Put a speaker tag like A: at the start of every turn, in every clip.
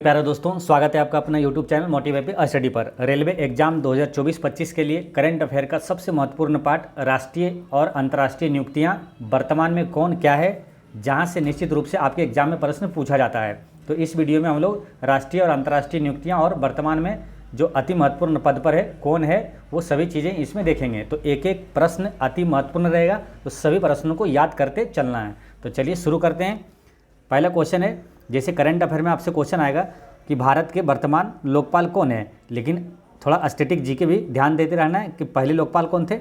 A: प्यारे दोस्तों, स्वागत है आपका अपना यूट्यूब चैनल मोटिवेट स्टडी पर। रेलवे एग्जाम 2024-25 के लिए करंट अफेयर का सबसे महत्वपूर्ण पार्ट राष्ट्रीय और अंतर्राष्ट्रीय नियुक्तियां वर्तमान में कौन क्या है, जहां से निश्चित रूप से आपके एग्जाम में प्रश्न पूछा जाता है। तो इस वीडियो में हम लोग राष्ट्रीय और अंतर्राष्ट्रीय नियुक्तियाँ और वर्तमान में जो अति महत्वपूर्ण पद पर है कौन है, वो सभी चीज़ें इसमें देखेंगे। तो एक एक प्रश्न अति महत्वपूर्ण रहेगा, तो सभी प्रश्नों को याद करते चलना है। तो चलिए शुरू करते हैं। पहला क्वेश्चन है, जैसे करंट अफेयर में आपसे क्वेश्चन आएगा कि भारत के वर्तमान लोकपाल कौन है, लेकिन थोड़ा स्टैटिक जी के भी ध्यान देते रहना है कि पहले लोकपाल कौन थे।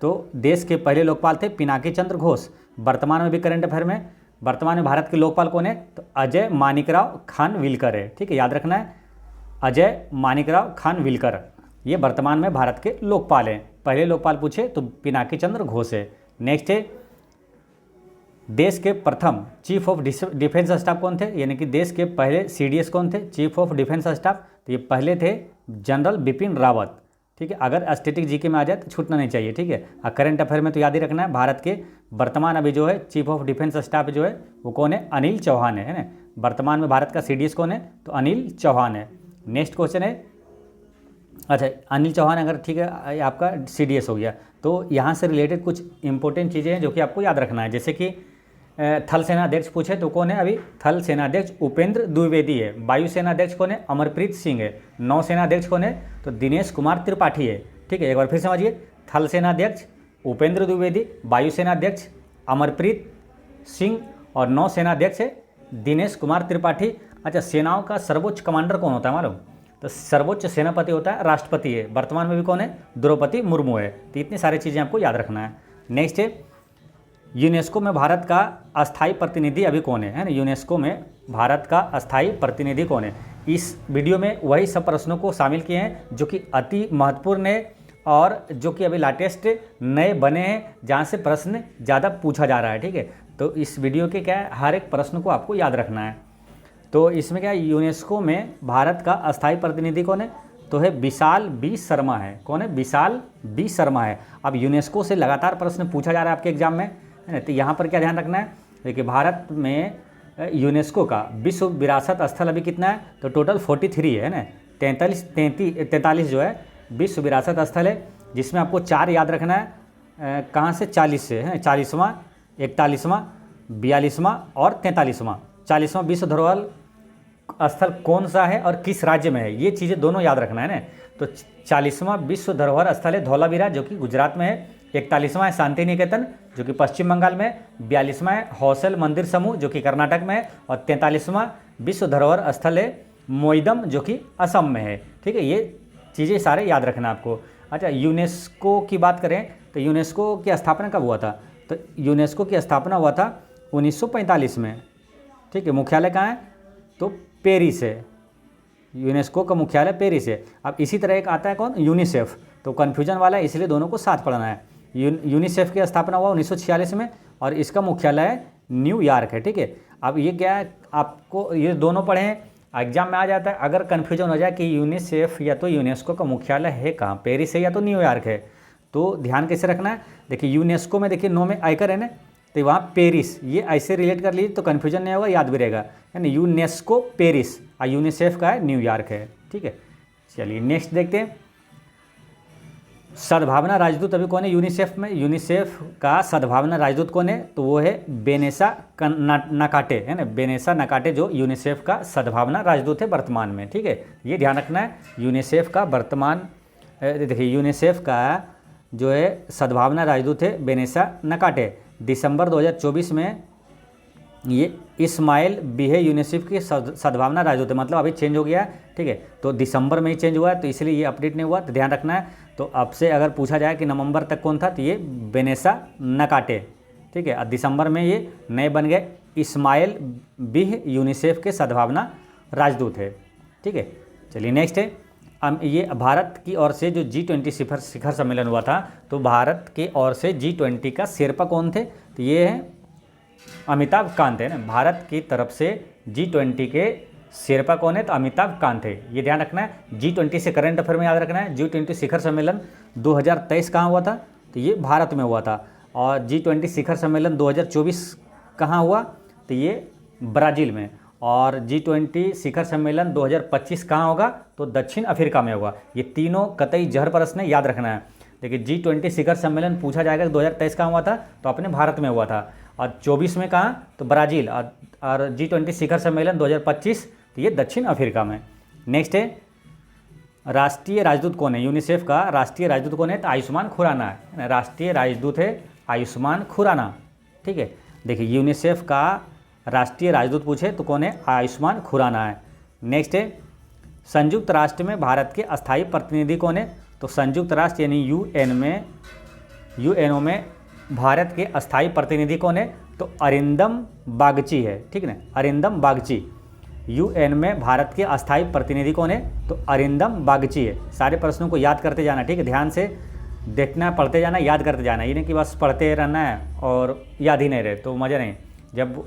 A: तो देश के पहले लोकपाल थे पिनाकी चंद्र घोष। वर्तमान में भी करंट अफेयर में वर्तमान में भारत के लोकपाल कौन है, तो अजय मानिकराव खानविलकर है। ठीक है, याद रखना है, अजय मानिकराव खानविलकर ये वर्तमान में भारत के लोकपाल हैं। पहले लोकपाल पूछे तो पिनाकी चंद्र घोष है। नेक्स्ट है, देश के प्रथम चीफ ऑफ डिफेंस स्टाफ कौन थे, यानी कि देश के पहले सीडीएस कौन थे, चीफ ऑफ डिफेंस स्टाफ। तो ये पहले थे जनरल बिपिन रावत। ठीक है, अगर स्टैटिक जीके में आ जाए तो छूटना नहीं चाहिए। ठीक है, और करंट अफेयर में तो याद ही रखना है, भारत के वर्तमान अभी जो है चीफ ऑफ डिफेंस स्टाफ जो है वो कौन है, अनिल चौहान है ना। वर्तमान में भारत का सीडीएस कौन है, तो अनिल चौहान है। नेक्स्ट क्वेश्चन है, अच्छा अनिल चौहान अगर ठीक है आपका सीडीएस हो गया, तो यहाँ से रिलेटेड कुछ इंपॉर्टेंट चीज़ें हैं जो कि आपको याद रखना है। जैसे कि थल सेनाध्यक्ष पूछे तो कौन है, अभी थल सेनाध्यक्ष उपेंद्र द्विवेदी है। वायुसेना अध्यक्ष कौन है, अमरप्रीत सिंह है। नौसेना अध्यक्ष कौन है, तो दिनेश कुमार त्रिपाठी है। ठीक है, एक बार फिर समझिए, थल सेनाध्यक्ष उपेंद्र द्विवेदी, वायुसेना अध्यक्ष अमरप्रीत सिंह और नौसेना अध्यक्ष है दिनेश कुमार त्रिपाठी। अच्छा, सेनाओं का सर्वोच्च कमांडर कौन होता है मालूम, तो सर्वोच्च सेनापति होता है राष्ट्रपति है। वर्तमान में भी कौन है, द्रौपदी मुर्मू है। तो इतनी सारी चीज़ें आपको याद रखना है। नेक्स्ट है, यूनेस्को में भारत का अस्थायी प्रतिनिधि अभी कौन है ना। यूनेस्को में भारत का अस्थायी प्रतिनिधि कौन है। इस वीडियो में वही सब प्रश्नों को शामिल किए हैं जो कि अति महत्वपूर्ण है और जो कि अभी लेटेस्ट नए बने हैं, जहाँ से प्रश्न ज़्यादा पूछा जा रहा है। ठीक है, तो इस वीडियो के क्या है, हर एक प्रश्न को आपको याद रखना है। तो इसमें क्या है, यूनेस्को में भारत का अस्थायी प्रतिनिधि कौन है, तो है विशाल बी शर्मा है। कौन है, विशाल बी शर्मा है। अब यूनेस्को से लगातार प्रश्न पूछा जा रहा है आपके एग्जाम में, है ना। तो यहाँ पर क्या ध्यान रखना है, देखिए भारत में यूनेस्को का विश्व विरासत स्थल अभी कितना है, तो टोटल 43 है ना। 43 जो है विश्व विरासत स्थल है, जिसमें आपको 4 याद रखना है। कहाँ से, 40 से है, 40वां, 41वां, 42वां और 43वां। 40वां विश्व धरोहर स्थल कौन सा है और किस राज्य में है, ये चीज़ें दोनों याद रखना है ना। तो 40वां विश्व धरोहर स्थल है धौलावीरा जो कि गुजरात में है। 41वां है शांति निकेतन जो कि पश्चिम बंगाल में है। 42वां है हौसल मंदिर समूह जो कि कर्नाटक में है। और 43वां विश्व धरोहर स्थल है मोइदम जो कि असम में है। ठीक है, ये चीज़ें सारे याद रखना आपको। अच्छा, यूनेस्को की बात करें तो यूनेस्को की स्थापना कब हुआ था, तो यूनेस्को की स्थापना हुआ था 1945 में। ठीक है, मुख्यालय कहाँ है, तो पेरिस है। यूनेस्को का मुख्यालय पेरिस है। अब इसी तरह एक आता है कौन, यूनिसेफ, तो कन्फ्यूजन वाला है, इसलिए दोनों को साथ पढ़ना है। यूनिसेफ की स्थापना हुआ 1946 में और इसका मुख्यालय न्यूयॉर्क है। ठीक है, अब ये क्या है, आपको ये दोनों पढ़े हैं, एग्जाम में आ जाता है। अगर कन्फ्यूजन हो जाए कि यूनिसेफ या तो यूनेस्को का मुख्यालय है कहाँ, पेरिस है या तो न्यूयॉर्क है, तो ध्यान कैसे रखना है। देखिए यूनेस्को में देखिए नो में आयकर है ना, तो वहाँ पेरिस, ये ऐसे रिलेट कर लीजिए तो कन्फ्यूजन नहीं होगा, याद भी रहेगा। यानी यूनेस्को पेरिस और यूनिसेफ का है न्यूयॉर्क है। ठीक है, चलिए नेक्स्ट देखते हैं। सद्भावना राजदूत अभी कौन है यूनिसेफ में, यूनिसेफ का सद्भावना राजदूत कौन है, तो वो है बेनेसा नकाटे है ना। बेनेसा नकाटे जो यूनिसेफ का सद्भावना राजदूत है वर्तमान में। ठीक है, ये ध्यान रखना है, यूनिसेफ का वर्तमान, देखिए यूनिसेफ का जो है सद्भावना राजदूत है बेनेसा नकाटे। दिसंबर 2024 में ये इस्माइल बिहे यूनिसेफ की सद्भावना राजदूत है, मतलब अभी चेंज हो गया है। ठीक है, तो दिसंबर में ही चेंज हुआ है, तो इसलिए ये अपडेट नहीं हुआ, तो ध्यान रखना है। तो अब से अगर पूछा जाए कि नवंबर तक कौन था, तो ये बेनेसा नकाटे। ठीक है, दिसंबर में ये नए बन गए, इस्माइल बिह यूनिसेफ के सद्भावना राजदूत है। ठीक है, चलिए नेक्स्ट है, ये भारत की ओर से जो G20 शिखर सम्मेलन हुआ था, तो भारत की ओर से G20 का शेरपा कौन थे, तो ये है अमिताभ कांत है ना। भारत की तरफ से G20 के शेरपा कौन है, तो अमिताभ कांत है। ये ध्यान रखना है। G20 से करंट अफेयर में याद रखना है, G20 शिखर सम्मेलन 2023 कहाँ हुआ था, तो ये भारत में हुआ था। और G20 शिखर सम्मेलन 2024 कहाँ हुआ, तो ये ब्राज़ील में। और G20 शिखर सम्मेलन 2025 कहाँ होगा? तो दक्षिण अफ्रीका में होगा। ये तीनों कतई जहर प्रश्न है, याद रखना है। देखिए G20 शिखर सम्मेलन पूछा जाएगा कि 2023 कहाँ हुआ था? तो अपने भारत में हुआ था। और 24 में कहाँ? तो ब्राज़ील। और G20 शिखर सम्मेलन 2025 तो ये दक्षिण अफ्रीका में। नेक्स्ट है, राष्ट्रीय राजदूत कौन है? यूनिसेफ का राष्ट्रीय राजदूत कौन है? तो आयुष्मान खुराना है। राष्ट्रीय राजदूत है आयुष्मान खुराना। ठीक है, देखिए यूनिसेफ का राष्ट्रीय राजदूत पूछे तो कौन है? आयुष्मान खुराना है। नेक्स्ट है, संयुक्त राष्ट्र में भारत के अस्थायी प्रतिनिधि कौन है? तो संयुक्त राष्ट्र यानी यूएनओ में भारत के अस्थायी प्रतिनिधि कौन है? तो अरिंदम बागची है। ठीक है ना, अरिंदम बागची। यूएन में भारत के अस्थायी प्रतिनिधि कौन है? तो अरिंदम बागची है। सारे प्रश्नों को याद करते जाना, ठीक है, ध्यान से देखना, पढ़ते जाना, याद करते जाना। ये नहीं कि बस पढ़ते रहना है और याद ही नहीं रहे तो मज़ा नहीं। जब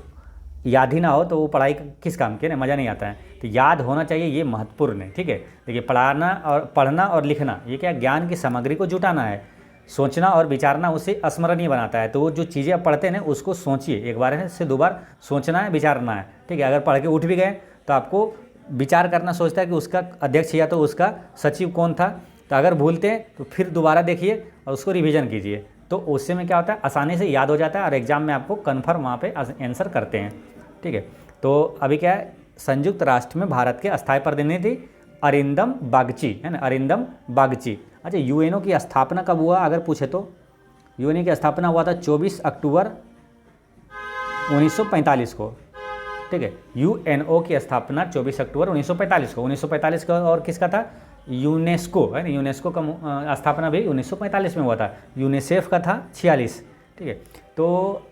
A: याद ही ना हो तो वो पढ़ाई किस काम की, ना मज़ा नहीं आता है। तो याद होना चाहिए, ये महत्वपूर्ण है। ठीक है, देखिए पढ़ना और लिखना ये क्या, ज्ञान की सामग्री को जुटाना है। सोचना और विचारना उसे स्मरणीय बनाता है। तो वो जो चीज़ें आप पढ़ते हैं उसको सोचिए, एक बार से दो बार सोचना है, विचारना है। ठीक है, अगर पढ़ के उठ भी गए तो आपको विचार करना सोचता है कि उसका अध्यक्ष या तो उसका सचिव कौन था। तो अगर भूलते हैं तो फिर दोबारा देखिए और उसको रिवीजन कीजिए, तो उससे में क्या होता है, आसानी से याद हो जाता है और एग्जाम में आपको कन्फर्म वहाँ पे आंसर करते हैं। ठीक है, तो अभी क्या है, संयुक्त राष्ट्र में भारत के अस्थायी प्रतिनिधि अरिंदम बागची है ना, अरिंदम बागची। अच्छा, यूएनओ की स्थापना कब हुआ अगर पूछे तो? यूएनओ की स्थापना हुआ था 24 अक्टूबर 1945 को। ठीक है, यूएनओ की स्थापना 24 अक्टूबर 1945 को। 1945 का और किसका था? यूनेस्को है ना, यूनेस्को का स्थापना भी 1945 में हुआ था। यूनिसेफ का था 46। ठीक है, तो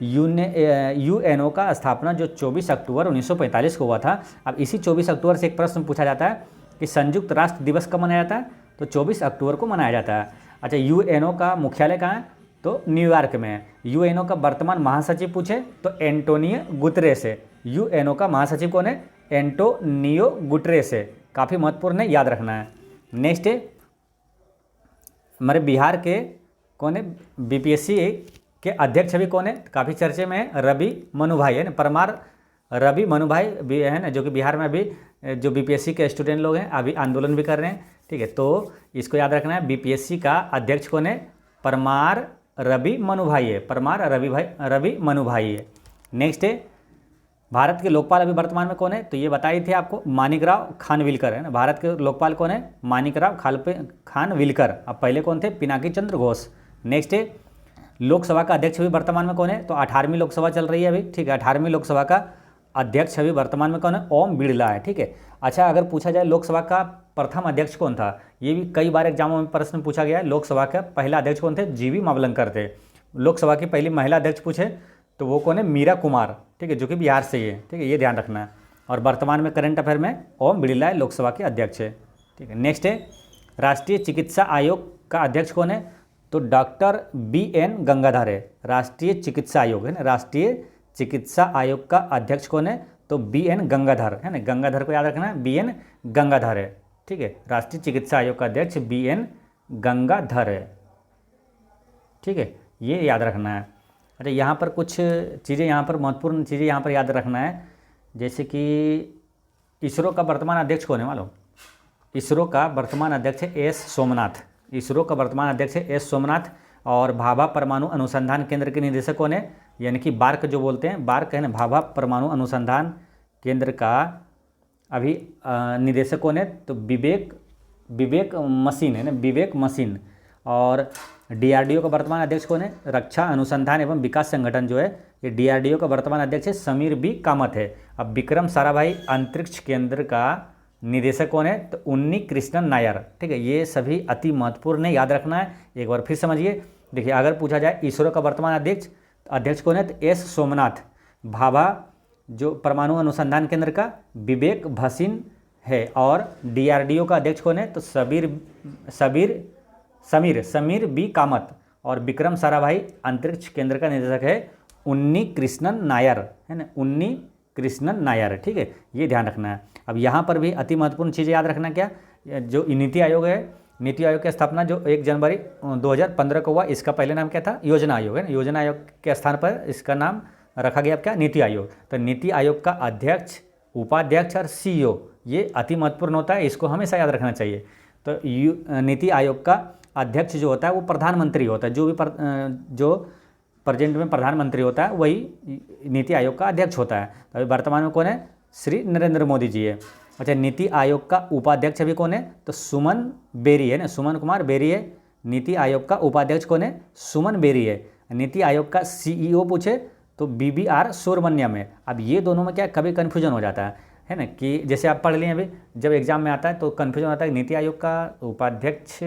A: यूएनओ का स्थापना जो 24 अक्टूबर 1945 को हुआ था। अब इसी 24 अक्टूबर से एक प्रश्न पूछा जाता है कि संयुक्त राष्ट्र दिवस कब मनाया जाता है? तो 24 अक्टूबर को मनाया जाता है। अच्छा, यूएनओ का मुख्यालय कहाँ है? तो न्यूयॉर्क में है। यूएनओ का वर्तमान महासचिव पूछे तो एंटोनियो गुतरेस है। यूएनओ का महासचिव कौन है? एंटोनियो गुतरेस है। काफ़ी महत्वपूर्ण है, याद रखना है। नेक्स्ट है, हमारे बिहार के कौन है? बीपीएससी के अध्यक्ष अभी कौन है? काफ़ी चर्चे में है, रवि मनु भाई है ना, परमार रवि मनु भाई भी है ना, जो कि बिहार में अभी जो बीपीएससी के स्टूडेंट लोग हैं अभी आंदोलन भी कर रहे हैं। ठीक है, तो इसको याद रखना है, बीपीएससी का अध्यक्ष कौन है? परमार रवि मनु भाई है। परमार रवि मनु भाई है। नेक्स्ट है, भारत के लोकपाल अभी वर्तमान में कौन है? तो ये बताई थी आपको, मानिकराव खानविलकर है ना। भारत के लोकपाल कौन है? मानिकराव खानविलकर। अब पहले कौन थे? पिनाकी चंद्र घोष। नेक्स्ट है, लोकसभा का अध्यक्ष अभी वर्तमान में कौन है? तो 18वीं लोकसभा चल रही है अभी। ठीक है, 18वीं लोकसभा का अध्यक्ष अभी वर्तमान में कौन है? ओम बिरला है। ठीक है, अच्छा, अगर पूछा जाए लोकसभा का प्रथम अध्यक्ष कौन था? ये भी कई बार एग्जामों में प्रश्न पूछा गया है। लोकसभा का पहला अध्यक्ष कौन थे? जीवी मावलंकर थे। लोकसभा की पहली महिला अध्यक्ष पूछे तो वो कौन है? मीरा कुमार। ठीक है, जो कि बिहार से ही है। ठीक है, ये ध्यान रखना है। और वर्तमान में करंट अफेयर में ओम बिरला है, लोकसभा के अध्यक्ष है। ठीक है, नेक्स्ट है, राष्ट्रीय चिकित्सा आयोग का अध्यक्ष कौन है? तो डॉक्टर BN गंगाधर है। राष्ट्रीय चिकित्सा आयोग है ना, राष्ट्रीय चिकित्सा आयोग का अध्यक्ष कौन है? तो BN गंगाधर है ना, गंगाधर को याद रखना है, BN गंगाधर है। ठीक है, राष्ट्रीय चिकित्सा आयोग का अध्यक्ष BN गंगाधर है। ठीक है, ये याद रखना है। अच्छा, यहाँ पर कुछ चीज़ें, यहाँ पर महत्वपूर्ण चीज़ें यहाँ पर याद रखना है, जैसे कि इसरो का वर्तमान अध्यक्ष कौन है मालूम? इसरो का वर्तमान अध्यक्ष है S सोमनाथ। इसरो का वर्तमान अध्यक्ष है S सोमनाथ। और भाभा परमाणु अनुसंधान केंद्र के निदेशक कौन है? यानी कि बार्क जो बोलते हैं, बार्क है ना, भाभा परमाणु अनुसंधान केंद्र का अभी निदेशक कौन है? तो विवेक मशीन है ना, विवेक मशीन। और DRDO का वर्तमान अध्यक्ष कौन है? रक्षा अनुसंधान एवं विकास संगठन जो है, ये DRDO का वर्तमान अध्यक्ष है समीर बी कामत है। अब विक्रम साराभाई अंतरिक्ष केंद्र का निदेशक कौन है? तो उन्नी कृष्णन नायर। ठीक है, ये सभी अति महत्वपूर्ण है, याद रखना है। एक बार फिर समझिए, देखिए अगर पूछा जाए इसरो का वर्तमान अध्यक्ष कौन है? तो S सोमनाथ। भाभा जो परमाणु अनुसंधान केंद्र का विवेक भसीन है। और DRDO का अध्यक्ष कौन है? तो समीर बी कामत। और विक्रम साराभाई अंतरिक्ष केंद्र का निदेशक है उन्नी कृष्णन नायर है ना, उन्नी कृष्णन नायर। ठीक है, ये ध्यान रखना है। अब यहाँ पर भी अति महत्वपूर्ण चीज़ें याद रखना, क्या जो नीति आयोग है, नीति आयोग की स्थापना जो 1 जनवरी 2015 को हुआ, इसका पहले नाम क्या था? योजना आयोग है ना। योजना आयोग के स्थान पर इसका नाम रखा गया क्या? नीति आयोग। तो नीति आयोग का अध्यक्ष उपाध्यक्ष और सीईओ ये अति महत्वपूर्ण होता है, इसको हमेशा याद रखना चाहिए। तो नीति आयोग का अध्यक्ष जो होता है वो प्रधानमंत्री होता है, जो प्रेजेंट में प्रधानमंत्री होता है वही नीति आयोग का अध्यक्ष होता है। अभी वर्तमान में कौन है? श्री नरेंद्र मोदी जी है। अच्छा, नीति आयोग का उपाध्यक्ष अभी कौन है? तो सुमन बेरी है ना, सुमन कुमार बेरी है। नीति आयोग का उपाध्यक्ष कौन है? सुमन बेरी है। नीति आयोग का सीईओ पूछे तो BBR सुब्रमण्यम है। अब ये दोनों में क्या कभी कन्फ्यूजन हो जाता है ना, कि जैसे आप पढ़ लिए अभी, जब एग्जाम में आता है तो कन्फ्यूजन आता है नीति आयोग का उपाध्यक्ष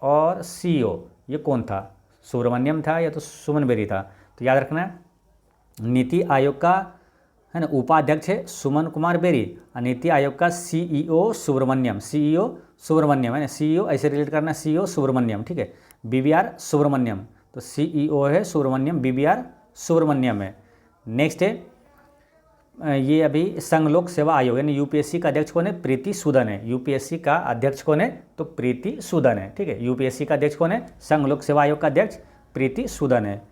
A: और सीईओ ये कौन था, सुब्रमण्यम था या तो सुमन बेरी था। तो याद रखना है नीति आयोग का है ना उपाध्यक्ष है सुमन कुमार बेरी और नीति आयोग का सीईओ सुब्रमण्यम, सीईओ सुब्रमण्यम है ना, सीईओ ऐसे रिलेट करना, सीईओ सुब्रमण्यम, ठीक है। BBR सुब्रमण्यम, तो सीईओ है सुब्रमण्यम, BBR सुब्रमण्यम है। नेक्स्ट है ये अभी संघ लोक सेवा आयोग यानी यूपीएससी का अध्यक्ष कौन है? प्रीति सूदन है। यूपीएससी का अध्यक्ष कौन है? तो प्रीति सूदन है, ठीक है। यूपीएससी का अध्यक्ष कौन है? संघ लोक सेवा आयोग का अध्यक्ष प्रीति सूदन है।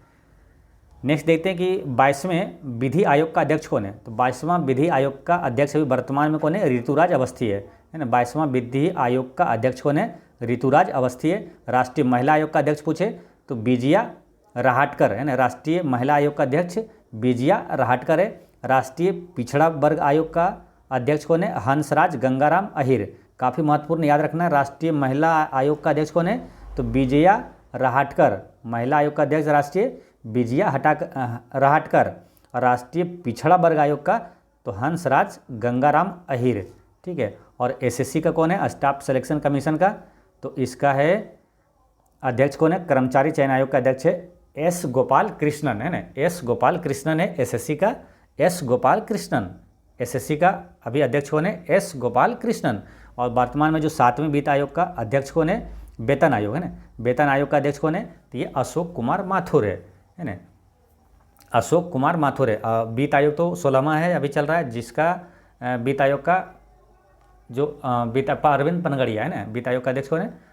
A: नेक्स्ट देखते हैं कि 22वें विधि आयोग का अध्यक्ष कौन है? तो 22वां विधि आयोग का अध्यक्ष अभी वर्तमान में कौन है? ऋतुराज अवस्थी है ना। 22वां विधि आयोग का अध्यक्ष कौन है? ऋतुराज अवस्थी है। राष्ट्रीय महिला आयोग का अध्यक्ष पूछे तो विजया रहाटकर है ना, राष्ट्रीय महिला आयोग का अध्यक्ष विजया रहाटकर है। राष्ट्रीय पिछड़ा वर्ग आयोग का अध्यक्ष कौन है? हंसराज गंगाराम अहिर। काफ़ी महत्वपूर्ण याद रखना है, राष्ट्रीय महिला आयोग का अध्यक्ष कौन है? तो विजया रहाटकर। महिला आयोग का अध्यक्ष राष्ट्रीय विजया रहाटकर। राष्ट्रीय पिछड़ा वर्ग आयोग का तो हंसराज गंगाराम अहिर, ठीक है। और एसएससी का कौन है? स्टाफ सिलेक्शन कमीशन का, तो इसका है अध्यक्ष कौन है? कर्मचारी चयन आयोग का अध्यक्ष है S गोपाल कृष्णन है ना, S गोपाल कृष्णन है एसएससी का, S गोपाल कृष्णन। एसएससी का अभी अध्यक्ष कौन है? S गोपाल कृष्णन। और वर्तमान में जो 7वें वित्त आयोग का अध्यक्ष कौन है? वेतन आयोग है ना, वेतन आयोग का अध्यक्ष कौन है? तो ये अशोक कुमार माथुर है ना, अशोक कुमार माथुर है। वित्त आयोग तो 16वां है अभी चल रहा है, जिसका वित्त आयोग का जो अरविंद पनगड़िया है ना, वित्त आयोग का अध्यक्ष कौन है?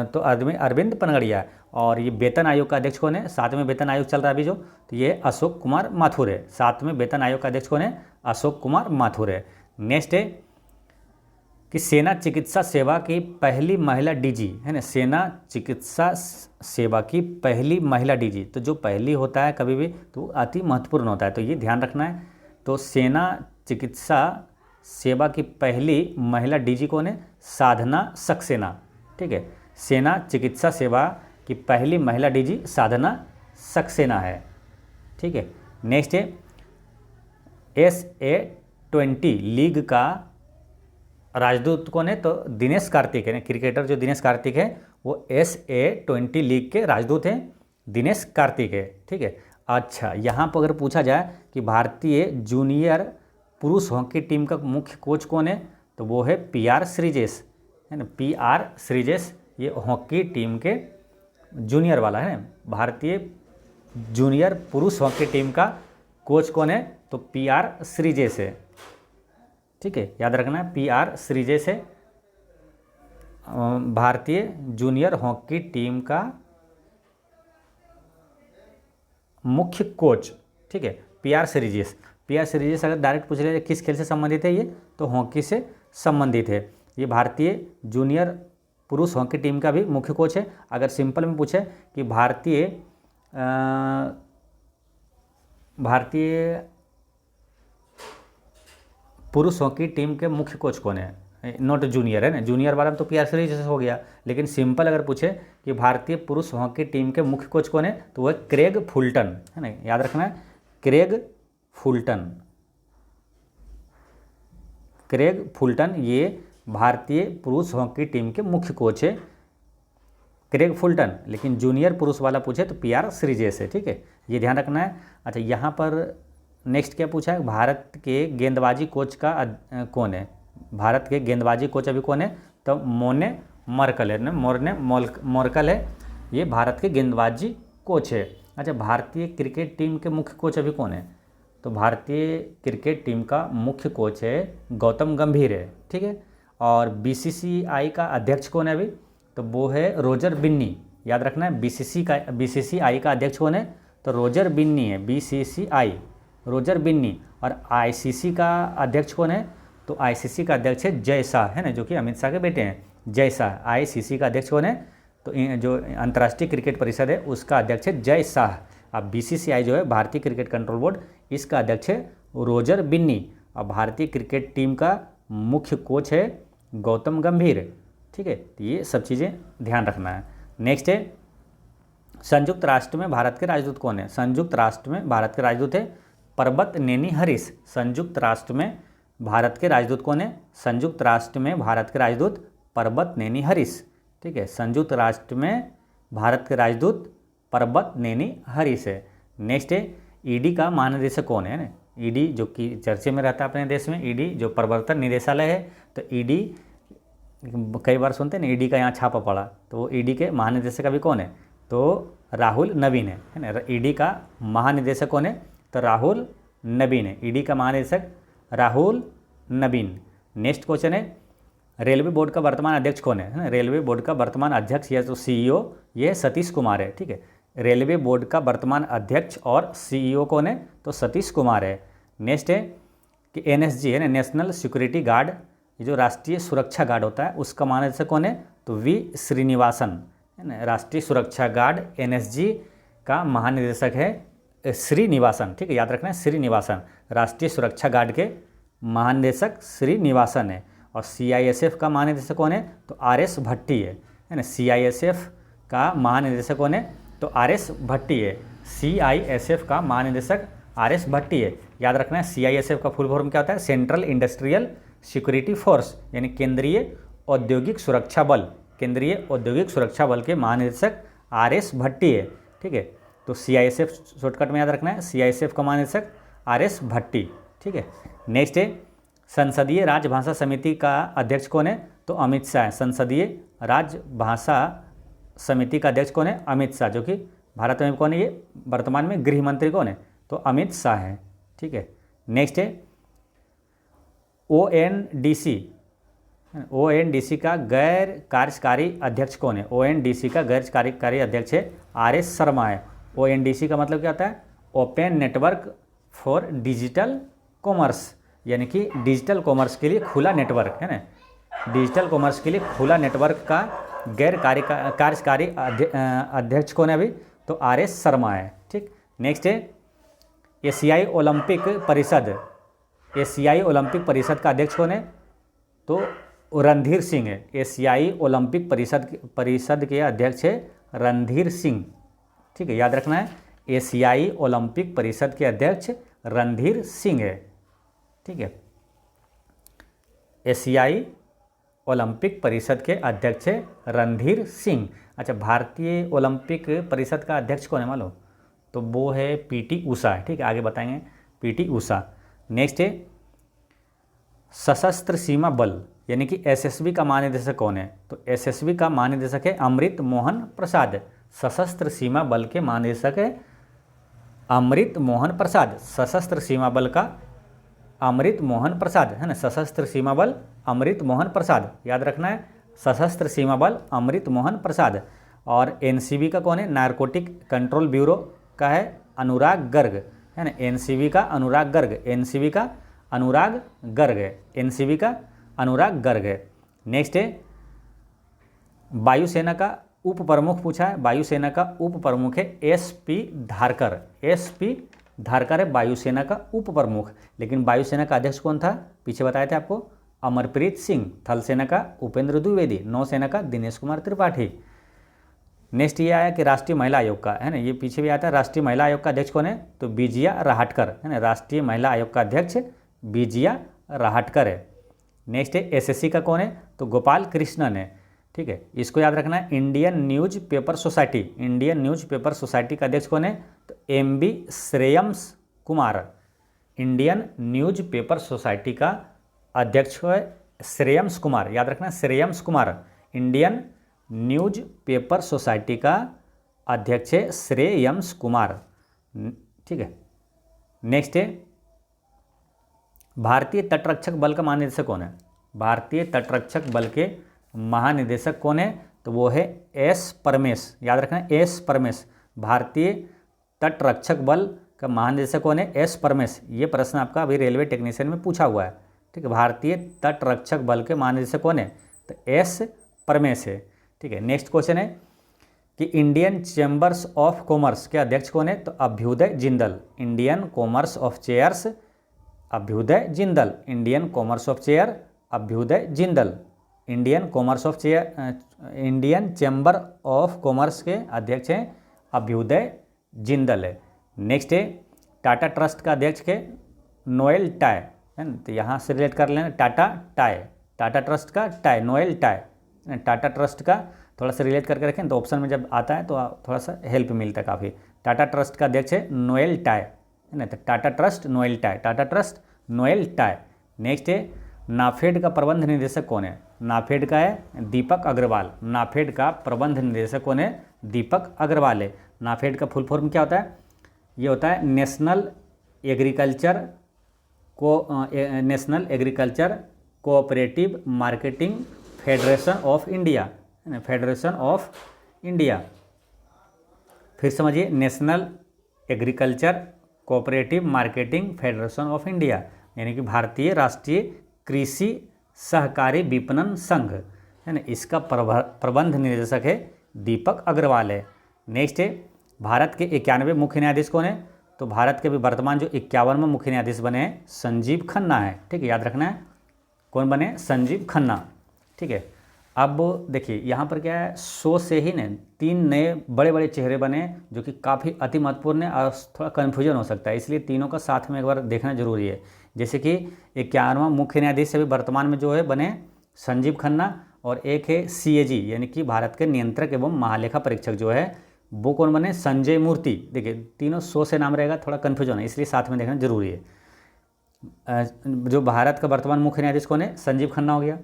A: तो अरविंद पनगड़िया। और ये वेतन आयोग का अध्यक्ष कौन है? 7वें वेतन आयोग चल रहा है अभी जो, तो ये अशोक कुमार माथुर है। 7वें वेतन आयोग का अध्यक्ष कौन है? अशोक कुमार माथुर है। नेक्स्ट है कि सेना चिकित्सा सेवा की पहली महिला डीजी है ना, सेना चिकित्सा सेवा की पहली महिला डीजी। तो जो पहली होता है कभी भी तो अति महत्वपूर्ण होता है, तो ये ध्यान रखना है। तो सेना चिकित्सा सेवा की पहली महिला डीजी कौन है? साधना सक्सेना, ठीक है। सेना चिकित्सा सेवा की पहली महिला डीजी साधना सक्सेना है, ठीक है। नेक्स्ट है SA20 लीग का राजदूत कौन है? तो दिनेश कार्तिक है ना, क्रिकेटर जो दिनेश कार्तिक है वो SA20 लीग के राजदूत हैं, दिनेश कार्तिक है, ठीक है। अच्छा, यहाँ पर अगर पूछा जाए कि भारतीय जूनियर पुरुष हॉकी टीम का मुख्य कोच कौन है? तो वो है PR श्रीजेश है ना, PR श्रीजेश। ये हॉकी टीम के जूनियर वाला है ना, भारतीय जूनियर पुरुष हॉकी टीम का कोच कौन है? तो PR श्रीजेश है, ठीक है। याद रखना है PR श्रीजेश है भारतीय जूनियर हॉकी टीम का मुख्य कोच, ठीक है। PR श्रीजेश, PR श्रीजेश अगर डायरेक्ट पूछ ले किस खेल से संबंधित है ये, तो हॉकी से संबंधित है। ये भारतीय जूनियर पुरुष हॉकी टीम का भी मुख्य कोच है। अगर सिंपल में पूछे कि भारतीय पुरुष हॉकी टीम के मुख्य कोच कौन है? नॉट जूनियर है ना, जूनियर वाला में तो PR श्रीजेश हो गया, लेकिन सिंपल अगर पूछे कि भारतीय पुरुष हॉकी टीम के मुख्य कोच कौन है, तो वह क्रेग फुलटन है ना। याद रखना है क्रेग फुलटन, क्रेग फुलटन ये भारतीय पुरुष हॉकी टीम के मुख्य कोच है क्रेग फुलटन। लेकिन जूनियर पुरुष वाला पूछे तो PR श्रीजेश है, ठीक है, ये ध्यान रखना है। अच्छा, यहाँ पर नेक्स्ट क्या पूछा है? भारत के गेंदबाजी कोच का कौन है? भारत के गेंदबाजी कोच अभी कौन है? तो मोर्ने मर्कल है ना, मोर्ने मर्कल है, ये भारत के गेंदबाजी कोच है। अच्छा, भारतीय क्रिकेट टीम के मुख्य कोच अभी कौन है? तो भारतीय क्रिकेट टीम का मुख्य कोच है गौतम गंभीर है, ठीक है। और BCCI का अध्यक्ष कौन है अभी? तो वो है रोजर बिन्नी। याद रखना है BCCI का अध्यक्ष कौन है? तो रोजर बिन्नी है, BCCI रोजर बिन्नी। और आईसीसी का अध्यक्ष कौन है? तो आईसीसी का अध्यक्ष है जय शाह, है ना, जो कि अमित शाह के बेटे हैं, जय शाह। आईसीसी का अध्यक्ष कौन है? तो जो अंतर्राष्ट्रीय क्रिकेट परिषद है उसका अध्यक्ष है जय शाह। अब बीसीसीआई जो है भारतीय क्रिकेट कंट्रोल बोर्ड, इसका अध्यक्ष है रोजर बिन्नी। और भारतीय क्रिकेट टीम का मुख्य कोच है गौतम गंभीर। ठीक है, तो ये सब चीज़ें ध्यान रखना है। नेक्स्ट है संयुक्त राष्ट्र में भारत के राजदूत कौन है? संयुक्त राष्ट्र में भारत के राजदूत है पर्वत नेनी हरीश। संयुक्त राष्ट्र में भारत के राजदूत कौन है? संयुक्त राष्ट्र में भारत के राजदूत पर्वत नेनी हरीश। ठीक है, संयुक्त राष्ट्र में भारत के राजदूत पर्वत नेनी हरीश है। नेक्स्ट है ईडी का महानिदेशक कौन है ना? ईडी जो कि चर्चे में रहता है अपने देश में, ईडी जो प्रवर्तन निदेशालय है। तो ईडी कई बार सुनते हैं ना, ईडी का यहाँ छापा पड़ा, तो ईडी के महानिदेशक अभी कौन है? तो राहुल नवीन है ना। ईडी का महानिदेशक कौन है? तो राहुल नवीन है। ईडी का महानिदेशक राहुल नवीन। नेक्स्ट क्वेश्चन है रेलवे बोर्ड का वर्तमान अध्यक्ष कौन है ना? रेलवे बोर्ड का वर्तमान अध्यक्ष या तो सीईओ ये सतीश कुमार है। ठीक है, रेलवे बोर्ड का वर्तमान अध्यक्ष और सीईओ कौन है? तो सतीश कुमार है। नेक्स्ट है कि एनएसजी है ना, नेशनल सिक्योरिटी गार्ड, ये जो राष्ट्रीय सुरक्षा गार्ड होता है उसका महानिदेशक कौन है? तो वी श्रीनिवासन है ना। राष्ट्रीय सुरक्षा गार्ड एनएसजी का महानिदेशक है श्रीनिवासन। ठीक है, याद रखना है श्रीनिवासन। राष्ट्रीय सुरक्षा गार्ड के महानिदेशक श्रीनिवासन है। और सीआईएसएफ का महानिदेशक कौन है? तो आरएस भट्टी है ना। सीआईएसएफ का महानिदेशक कौन है? तो आरएस भट्टी है। सीआईएसएफ का महानिदेशक आरएस भट्टी है। याद रखना है सीआईएसएफ का फुल फॉर्म क्या होता है? सेंट्रल इंडस्ट्रियल सिक्योरिटी फोर्स, यानी केंद्रीय औद्योगिक सुरक्षा बल। केंद्रीय औद्योगिक सुरक्षा बल के महानिदेशक आरएस भट्टी है। ठीक है, तो सीआईएसएफ शॉर्टकट में याद रखना है, सीआईएसएफ का महानिदेशक आरएस भट्टी। ठीक है, नेक्स्ट है संसदीय राजभाषा समिति का अध्यक्ष कौन है? तो अमित शाह है। संसदीय राजभाषा समिति का अध्यक्ष कौन है? अमित शाह, जो कि भारत में कौन है? ये वर्तमान में गृह मंत्री कौन है? तो अमित शाह है। ठीक है, नेक्स्ट है ओएनडीसी का गैर कार्यकारी अध्यक्ष कौन है? ओएनडीसी का गैर कार्यकारी अध्यक्ष है आरएस शर्मा है। ओएनडीसी का मतलब क्या होता है? Open network for digital commerce, यानी कि डिजिटल कॉमर्स के लिए खुला नेटवर्क है ना। डिजिटल कॉमर्स के लिए खुला नेटवर्क का गैर कार्यकारी अध्यक्ष कौन है अभी? तो आरएस शर्मा है। ठीक, नेक्स्ट है एशियाई ओलंपिक परिषद। एशियाई ओलंपिक परिषद का अध्यक्ष कौन है? तो रणधीर सिंह है। एशियाई ओलंपिक परिषद के अध्यक्ष है रणधीर सिंह। ठीक है, याद रखना है एशियाई ओलंपिक परिषद के अध्यक्ष रणधीर सिंह है। ठीक है, एशियाई ओलंपिक परिषद के अध्यक्ष है रणधीर सिंह। अच्छा, भारतीय ओलंपिक परिषद का अध्यक्ष कौन है मालूम? तो वो है पीटी उषा है। ठीक है, आगे बताएंगे पीटी उषा। नेक्स्ट है सशस्त्र सीमा बल, यानी कि एसएसबी का महानिदेशक कौन है? तो एसएसबी का महानिदेशक है अमृत मोहन प्रसाद। सशस्त्र सीमा बल के महानिदेशक है अमृत मोहन प्रसाद। सशस्त्र सीमा बल का अमृत मोहन प्रसाद है ना। सशस्त्र सीमा बल अमृत मोहन प्रसाद, याद रखना है सशस्त्र सीमा बल अमृत मोहन प्रसाद। और एनसीबी का कौन है? नारकोटिक कंट्रोल ब्यूरो का है अनुराग गर्ग है ना। एनसीबी का अनुराग गर्ग, एनसीबी का अनुराग गर्ग है। एनसीबी का अनुराग गर्ग है। नेक्स्ट है वायुसेना का उप प्रमुख पूछा है। वायुसेना का उप प्रमुख है एसपी धारकर। एसपी धारकर है वायुसेना का उप प्रमुख। लेकिन वायुसेना का अध्यक्ष कौन था? पीछे बताए थे आपको, अमरप्रीत सिंह। थल सेना का उपेंद्र द्विवेदी। नौसेना का दिनेश कुमार त्रिपाठी। नेक्स्ट ये आया कि राष्ट्रीय महिला आयोग का है ना, ये पीछे भी आता है। राष्ट्रीय महिला आयोग का अध्यक्ष कौन है? तो विजया राहटकर है ना। राष्ट्रीय महिला आयोग का अध्यक्ष विजया राहटकर है। नेक्स्ट है एसएससी का कौन है? तो गोपाल कृष्णन है। ठीक है, इसको याद रखना है। Indian newspaper society, Indian newspaper society का अध्यक्ष कौन है? तो MB Shreyams Kumar. Indian newspaper society का अध्यक्ष है श्रेयम्स कुमार, याद रखना Shreyams Kumar. Indian newspaper society का अध्यक्ष है श्रेयम्स कुमार। ठीक है, नेक्स्ट है भारतीय तटरक्षक बल का महानिदेशक कौन है? भारतीय तटरक्षक बल के महानिदेशक कौन है? तो वो है एस परमेश, याद रखना एस परमेश। भारतीय तटरक्षक बल का महानिदेशक कौन है? एस परमेश। ये प्रश्न आपका अभी रेलवे टेक्नीशियन में पूछा हुआ है, ठीक है। भारतीय तट रक्षक बल के महानिदेशक कौन है? तो एस परमेश है, ठीक है। नेक्स्ट क्वेश्चन है कि इंडियन चैम्बर्स ऑफ कॉमर्स के अध्यक्ष कौन है? तो Abhyudaya Jindal. Indian commerce of chairs Abhyudaya Jindal. Indian commerce of chair Abhyudaya Jindal. Indian commerce of chair Indian chamber of commerce के अध्यक्ष हैं अभ्युदय जिंदल है। नेक्स्ट है टाटा ट्रस्ट का अध्यक्ष के नोएल टाय है ना, तो यहाँ से रिलेट कर लेना टाटा टाय, टाटा ट्रस्ट का टाय, नोएल टाय। टाटा ट्रस्ट का थोड़ा सा रिलेट करके रखें तो ऑप्शन में जब आता है तो थोड़ा सा हेल्प मिलता है काफ़ी। टाटा ट्रस्ट का अध्यक्ष है नोएल टाय है ना, तो टाटा ट्रस्ट नोएल टाय, टाटा ट्रस्ट नोएल टाय। नेक्स्ट है नाफेड का प्रबंध निदेशक कौन है? नाफेड का है दीपक अग्रवाल। नाफेड का प्रबंध निदेशक कौन है? दीपक अग्रवाल है। नाफेड का फुल फॉर्म क्या होता है? ये होता है national agriculture cooperative marketing federation of India, federation of India. फिर समझिए, national agriculture cooperative marketing federation of India, यानी कि भारतीय राष्ट्रीय कृषि सहकारी विपणन संघ है ना, इसका प्रबंध निदेशक है दीपक अग्रवाल है। नेक्स्ट है भारत के 91 मुख्य न्यायाधीश कौन है? तो भारत के भी वर्तमान जो 51वें मुख्य न्यायाधीश बने हैं संजीव खन्ना है, ठीक है, याद रखना है। कौन बने? संजीव खन्ना, ठीक है। अब देखिए यहाँ पर क्या है, 100 से ही ने 3 नए बड़े बड़े चेहरे बने जो कि काफ़ी अति महत्वपूर्ण है और थोड़ा कन्फ्यूजन हो सकता है, इसलिए तीनों का साथ में एक बार देखना जरूरी है। जैसे कि 51वां मुख्य न्यायाधीश अभी वर्तमान में जो है बने संजीव खन्ना, और एक है CAG यानी कि भारत के नियंत्रक एवं महालेखा परीक्षक जो है वो कौन बने? संजय मूर्ति। देखिए तीनों 100 से नाम रहेगा, थोड़ा कन्फ्यूजन है, इसलिए साथ में देखना जरूरी है। जो भारत का वर्तमान मुख्य न्यायाधीश कौन है? संजीव खन्ना हो गया।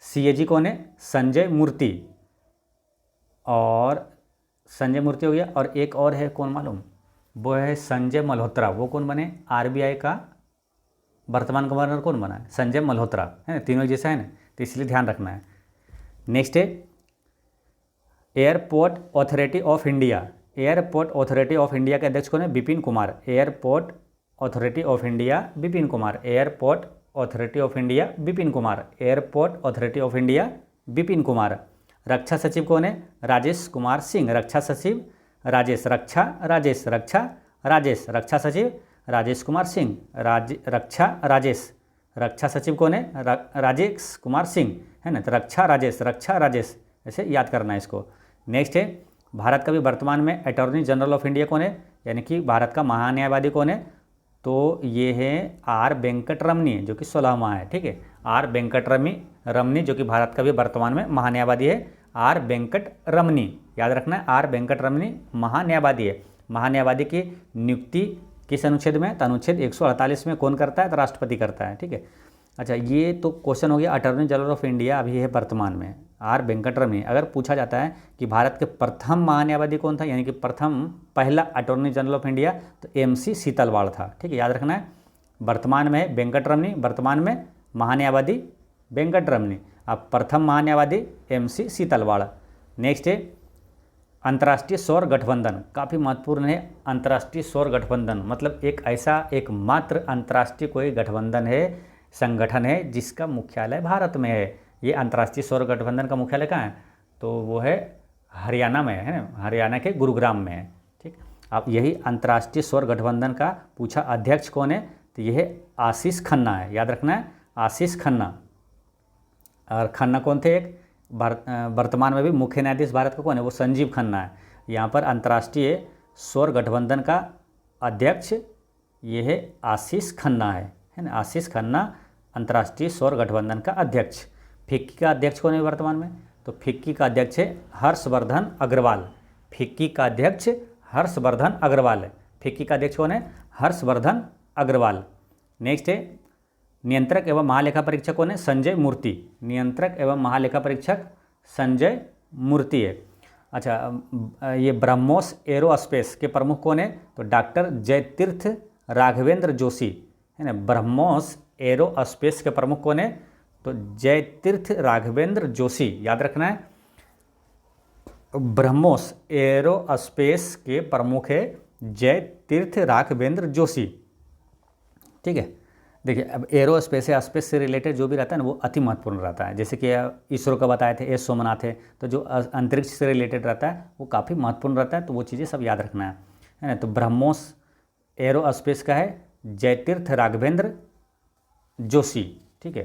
A: CAG कौन है? संजय मूर्ति, और संजय मूर्ति हो गया। और एक और है, कौन मालूम? वो है संजय मल्होत्रा। वो कौन बने? RBI का वर्तमान गवर्नर कौन बना है? संजय मल्होत्रा है ना, तीनों जैसा है ना, तो इसलिए ध्यान रखना है। नेक्स्ट है airport authority of India. Airport authority of India के अध्यक्ष कौन है? Vipin Kumar. Airport authority of India Vipin Kumar. Airport authority of India Vipin Kumar. Airport authority of India Vipin Kumar. रक्षा सचिव कौन है? राजेश कुमार सिंह। रक्षा सचिव राजेश, रक्षा राजेश, रक्षा राजेश, रक्षा सचिव राजेश कुमार सिंह। रक्षा राजेश, रक्षा सचिव कौन है? राजेश कुमार सिंह है ना, तो रक्षा राजेश, रक्षा राजेश, ऐसे याद करना है इसको। नेक्स्ट है भारत का भी वर्तमान में अटॉर्नी जनरल ऑफ इंडिया कौन है? यानी कि भारत का महान्यायवादी कौन है? तो ये है R वेंकट रमनी, जो कि 16वां है, ठीक है। R वेंकट रमनी जो कि भारत का भी वर्तमान में महान्यायवादी है, R वेंकट रमनी, याद रखना है, R वेंकट रमनी महान्यायवादी है। महान्यायवादी की नियुक्ति किस अनुच्छेद में? तो अनुच्छेद 148 में कौन करता है? तो राष्ट्रपति करता है, ठीक है। अच्छा, ये तो क्वेश्चन हो गया अटॉर्नी जनरल ऑफ इंडिया अभी है वर्तमान में R वेंकट रमनी। अगर पूछा जाता है कि भारत के प्रथम महान्यायवादी कौन था, यानी कि पहला अटॉर्नी जनरल ऑफ इंडिया, तो MC सीतलवाड़ था, ठीक है, याद रखना है। वर्तमान में वेंकट रमनी, वर्तमान में महान्यायवादी वेंकट रमनी, अब प्रथम महान्यायवादी MC सीतलवाड़। नेक्स्ट है अंतर्राष्ट्रीय सौर गठबंधन, काफ़ी महत्वपूर्ण है। अंतर्राष्ट्रीय सौर गठबंधन मतलब एक ऐसा एकमात्र अंतर्राष्ट्रीय कोई गठबंधन है, संगठन है जिसका मुख्यालय भारत में है। ये अंतर्राष्ट्रीय सौर गठबंधन का मुख्यालय कहाँ है? तो वो है हरियाणा में है ना, हरियाणा के गुरुग्राम में है, ठीक। अब यही अंतर्राष्ट्रीय सौर गठबंधन का पूछा अध्यक्ष कौन है? तो यह है आशीष खन्ना है, याद रखना है, आशीष खन्ना। और खन्ना कौन थे? एक वर्तमान में भी मुख्य न्यायाधीश भारत का कौन है? वो संजीव खन्ना है। यहाँ पर अंतर्राष्ट्रीय सौर गठबंधन का अध्यक्ष ये है आशीष खन्ना है ना, आशीष खन्ना अंतर्राष्ट्रीय सौर गठबंधन का अध्यक्ष। फिक्की का अध्यक्ष कौन है वर्तमान में? तो फिक्की का अध्यक्ष है हर्षवर्धन अग्रवाल। फिक्की का अध्यक्ष हर्षवर्धन अग्रवाल है। फिक्की का अध्यक्ष कौन है? हर्षवर्धन अग्रवाल। नेक्स्ट है नियंत्रक एवं महालेखा परीक्षक कौन है? संजय मूर्ति। नियंत्रक एवं महालेखा परीक्षक संजय मूर्ति है। अच्छा, ये ब्रह्मोस एरोस्पेस के प्रमुख कौन है? तो डॉक्टर जयतीर्थ राघवेंद्र जोशी है ना। ब्रह्मोस एरोस्पेस के प्रमुख कौन है? तो जयतीर्थ राघवेंद्र जोशी, याद रखना है। ब्रह्मोस एरोस्पेस के प्रमुख है जय तीर्थ राघवेंद्र जोशी। ठीक है, देखिए अब एरोस्पेस या स्पेस से रिलेटेड जो भी रहता है ना वो अति महत्वपूर्ण रहता है। जैसे कि इसरो का बताए थे एस सोमनाथ है, तो जो अंतरिक्ष से रिलेटेड रहता है वो काफ़ी महत्वपूर्ण रहता है, तो वो चीज़ें सब याद रखना है ना। तो ब्रह्मोस एरोस्पेस का है जयतीर्थ राघवेंद्र जोशी। ठीक है,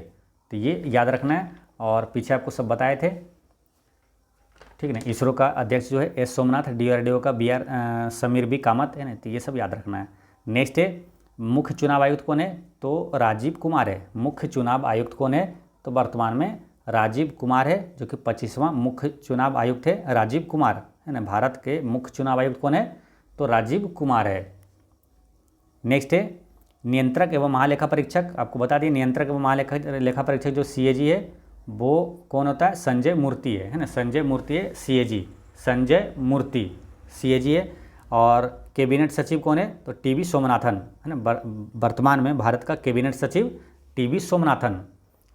A: तो ये याद रखना है। और पीछे आपको सब बताए थे, ठीक है ना। इसरो का अध्यक्ष जो है एस सोमनाथ, DRDO का BR समीर बी कामत है ना, तो ये सब याद रखना है। नेक्स्ट है मुख्य चुनाव आयुक्त कौन है, तो राजीव कुमार है। मुख्य चुनाव आयुक्त कौन है, तो वर्तमान में राजीव कुमार है, जो कि 25वां मुख्य चुनाव आयुक्त है राजीव कुमार है ना। भारत के मुख्य चुनाव आयुक्त कौन है, तो राजीव कुमार है। नेक्स्ट है नियंत्रक एवं महालेखा परीक्षक, आपको बता दिए नियंत्रक एवं महालेखा परीक्षक जो CAG है वो कौन होता है, संजय मूर्ति है ना। संजय मूर्ति है CAG, संजय मूर्ति CAG है। और कैबिनेट सचिव कौन है, तो TB सोमनाथन है ना। वर्तमान में भारत का कैबिनेट सचिव TB सोमनाथन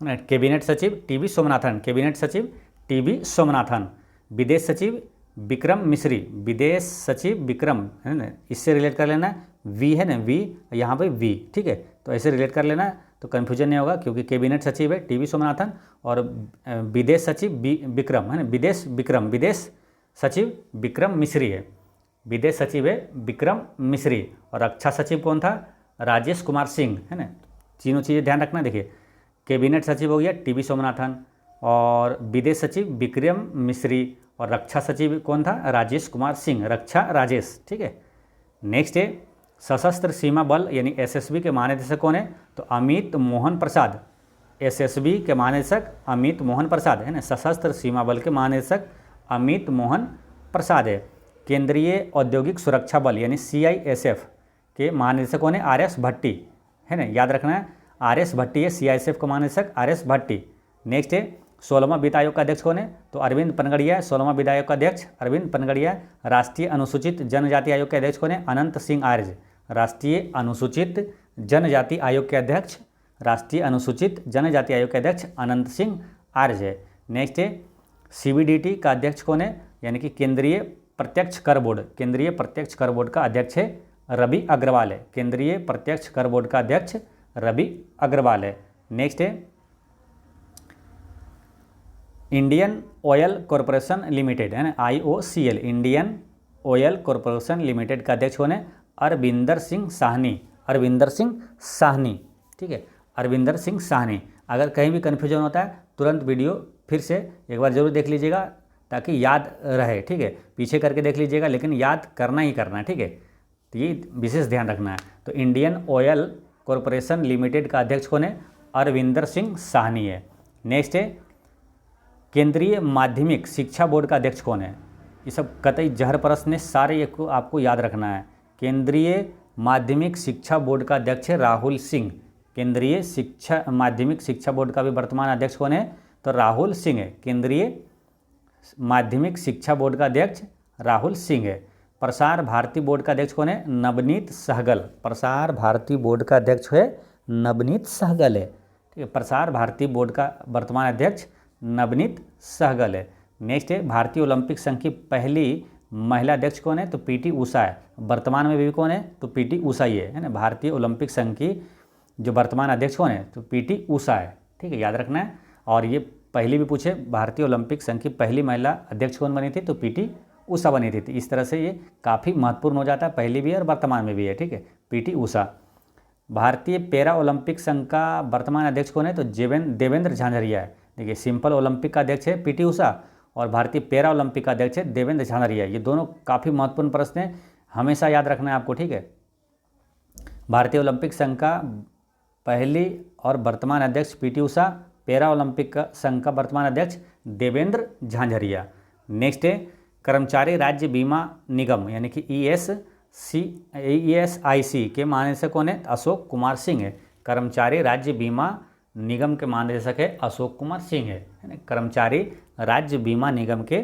A: है ना। कैबिनेट सचिव TB सोमनाथन, कैबिनेट सचिव TB सोमनाथन। विदेश सचिव विक्रम मिश्री, विदेश सचिव विक्रम है ना, इससे रिलेट कर लेना। वी है ना, वी यहाँ पे वी, ठीक है, तो ऐसे रिलेट कर लेना तो कन्फ्यूजन नहीं होगा, क्योंकि कैबिनेट सचिव है TB सोमनाथन और विदेश सचिव विक्रम है ना, विदेश विक्रम, विदेश सचिव विक्रम मिश्री है, विदेश सचिव है विक्रम मिश्री। और रक्षा सचिव कौन था, राजेश कुमार सिंह है ना। तीनों चीज़ें ध्यान रखना। देखिए कैबिनेट सचिव हो गया TB सोमनाथन और विदेश सचिव विक्रम मिश्री और रक्षा सचिव कौन था, राजेश कुमार सिंह, रक्षा राजेश। ठीक है, नेक्स्ट है सशस्त्र सीमा बल यानी SSB के महानिदेशक कौन है, तो अमित मोहन प्रसाद। SSB के महानिदेशक अमित मोहन प्रसाद है ना। सशस्त्र सीमा बल के महानिदेशक अमित मोहन प्रसाद है। केंद्रीय औद्योगिक सुरक्षा बल यानी CISF के महानिदेशक कौन है, RS भट्टी है ना, याद रखना है। RS भट्टी है CISF का महानिदेशक, RS भट्टी। नेक्स्ट है 16वां वित्त आयोग का अध्यक्ष कौन है, तो अरविंद पनगड़िया है 16वां वित्त आयोग का अध्यक्ष, अरविंद पनगड़िया। राष्ट्रीय अनुसूचित जनजाति आयोग के अध्यक्ष कौन है, अनंत सिंह आर्य। राष्ट्रीय अनुसूचित जनजाति आयोग के अध्यक्ष, राष्ट्रीय अनुसूचित जनजाति आयोग के अध्यक्ष अनंत सिंह आर्य है। नेक्स्ट है CBDT का अध्यक्ष कौन है, यानी कि केंद्रीय प्रत्यक्ष कर बोर्ड, केंद्रीय प्रत्यक्ष कर बोर्ड का अध्यक्ष है रवि अग्रवाल है। केंद्रीय प्रत्यक्ष कर बोर्ड का अध्यक्ष रवि अग्रवाल है। नेक्स्ट है इंडियन ऑयल कॉरपोरेशन लिमिटेड है ना, IOCL, Indian oil corporation limited का अध्यक्ष कौन है, अरविंदर सिंह साहनी, अरविंदर सिंह साहनी। ठीक है, अरविंदर सिंह साहनी। अगर कहीं भी कन्फ्यूजन होता है तुरंत वीडियो फिर से एक बार जरूर देख लीजिएगा ताकि याद रहे। ठीक है, पीछे करके देख लीजिएगा लेकिन याद करना ही करना है। ठीक है, तो ये विशेष ध्यान रखना है। तो इंडियन ऑयल कॉरपोरेशन लिमिटेड का अध्यक्ष कौन है, अरविंदर सिंह साहनी है। नेक्स्ट है केंद्रीय माध्यमिक शिक्षा बोर्ड का अध्यक्ष कौन है। ये सब कतई जहर प्रश्न है, सारे को आपको याद रखना है। केंद्रीय माध्यमिक शिक्षा बोर्ड का अध्यक्ष है राहुल सिंह। केंद्रीय शिक्षा माध्यमिक शिक्षा बोर्ड का भी वर्तमान अध्यक्ष कौन है, तो राहुल सिंह है। केंद्रीय माध्यमिक शिक्षा बोर्ड का अध्यक्ष राहुल सिंह है। प्रसार भारती बोर्ड का अध्यक्ष कौन है, नवनीत सहगल। प्रसार भारती बोर्ड का अध्यक्ष है नवनीत सहगल है। ठीक है, प्रसार भारती बोर्ड का वर्तमान अध्यक्ष नवनीत सहगल है। नेक्स्ट है भारतीय ओलंपिक संघ की पहली महिला अध्यक्ष कौन है, तो PT उषा है। वर्तमान में भी कौन है, तो PT उषा ही है ना। भारतीय ओलंपिक संघ की जो वर्तमान अध्यक्ष कौन है, तो PT उषा है। ठीक है, याद रखना है। और ये पहले भी पूछे भारतीय ओलंपिक संघ की पहली महिला अध्यक्ष कौन बनी थी, तो PT उषा बनी थी। इस तरह से ये काफ़ी महत्वपूर्ण हो जाता है, पहले भी है और वर्तमान में भी है। ठीक है, PT उषा। भारतीय पैरा ओलंपिक संघ का वर्तमान अध्यक्ष कौन है, तो देवेंद्र झांझरिया है। देखिए सिंपल ओलंपिक का अध्यक्ष है PT उषा और भारतीय पैरा ओलंपिक का अध्यक्ष है देवेंद्र झांझरिया। ये दोनों काफ़ी महत्वपूर्ण प्रश्न हैं, हमेशा याद रखना है आपको। ठीक है, भारतीय ओलंपिक संघ का पहली और वर्तमान अध्यक्ष PT उषा, पैरा ओलंपिक का संघ का वर्तमान अध्यक्ष देवेंद्र झांझरिया। नेक्स्ट है कर्मचारी राज्य बीमा निगम यानी कि ESIC के महानिदेशक कौन है, अशोक कुमार सिंह है। कर्मचारी राज्य बीमा निगम के महानिदेशक है अशोक कुमार सिंह है ना। कर्मचारी राज्य बीमा निगम के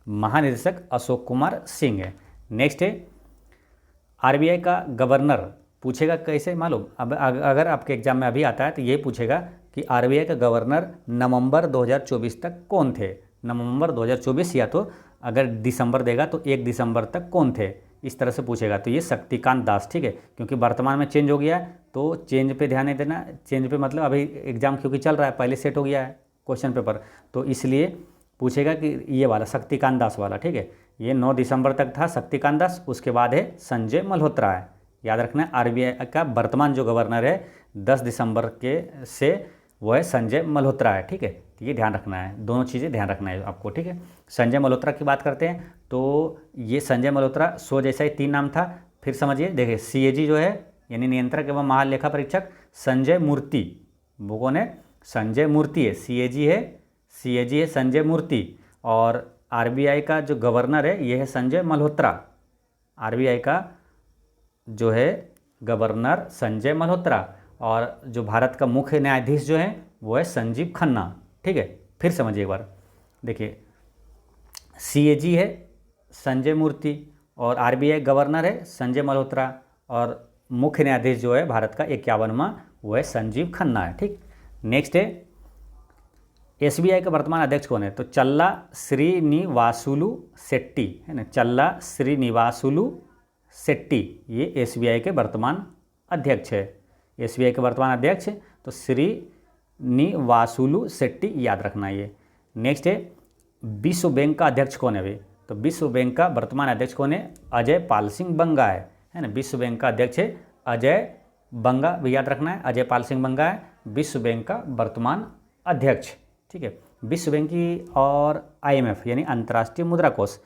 A: महानिदेशक अशोक कुमार सिंह है। नेक्स्ट है RBI का गवर्नर पूछेगा कैसे मालूम, अब अगर आपके एग्जाम में अभी आता है तो ये पूछेगा कि RBI का गवर्नर नवंबर 2024 तक कौन थे। नवंबर 2024 या तो अगर दिसंबर देगा तो 1 दिसंबर तक कौन थे, इस तरह से पूछेगा। तो ये शक्तिकांत दास, ठीक है, क्योंकि वर्तमान में चेंज हो गया है तो चेंज पे ध्यान नहीं देना। चेंज पे मतलब अभी एग्जाम क्योंकि चल रहा है, पहले सेट हो गया है क्वेश्चन पेपर, तो इसलिए पूछेगा कि ये वाला शक्तिकांत दास वाला, ठीक है। ये 9 दिसंबर तक था शक्तिकांत दास, उसके बाद है संजय मल्होत्रा है। याद रखना है आरबीआई का वर्तमान जो गवर्नर है 10 दिसंबर के से वो है संजय मल्होत्रा है, ठीक है। तो ये ध्यान रखना है, दोनों चीज़ें ध्यान रखना है आपको, ठीक है। संजय मल्होत्रा की बात करते हैं तो ये संजय मल्होत्रा सो जैसा ही 3 नाम था। फिर समझिए, देखिए सीएजी जो है यानी नियंत्रक एवं महालेखा परीक्षक संजय मूर्ति, वो कौन है? संजय मूर्ति है। सीएजी है संजय मूर्ति। और आरबीआई का जो गवर्नर है ये है संजय मल्होत्रा। आरबीआई का जो है गवर्नर संजय मल्होत्रा। और जो भारत का मुख्य न्यायाधीश जो है वो है संजीव खन्ना, ठीक है। फिर समझिए एक बार, देखिए सीएजी है संजय मूर्ति और आरबीआई गवर्नर है संजय मल्होत्रा और मुख्य न्यायाधीश जो है भारत का 51वां वो है संजीव खन्ना है, ठीक। नेक्स्ट है एसबीआई का वर्तमान अध्यक्ष कौन है? तो चल्ला श्रीनिवासुलु शेट्टी है ना, चल्ला श्रीनिवासुलु शेट्टी ये एसबीआई के वर्तमान अध्यक्ष है। एसबीआई के वर्तमान अध्यक्ष तो श्रीनिवासुलु शेट्टी, याद रखना ये। नेक्स्ट है विश्व बैंक का अध्यक्ष कौन है? भाई तो विश्व बैंक का वर्तमान अध्यक्ष कौन है? अजय पाल सिंह बंगा है ना। विश्व बैंक का अध्यक्ष है अजय बंगा, भी याद रखना है, अजय पाल सिंह बंगा है विश्व बैंक का वर्तमान अध्यक्ष, ठीक है। विश्व बैंक की और आईएमएफ यानी अंतर्राष्ट्रीय मुद्रा कोष,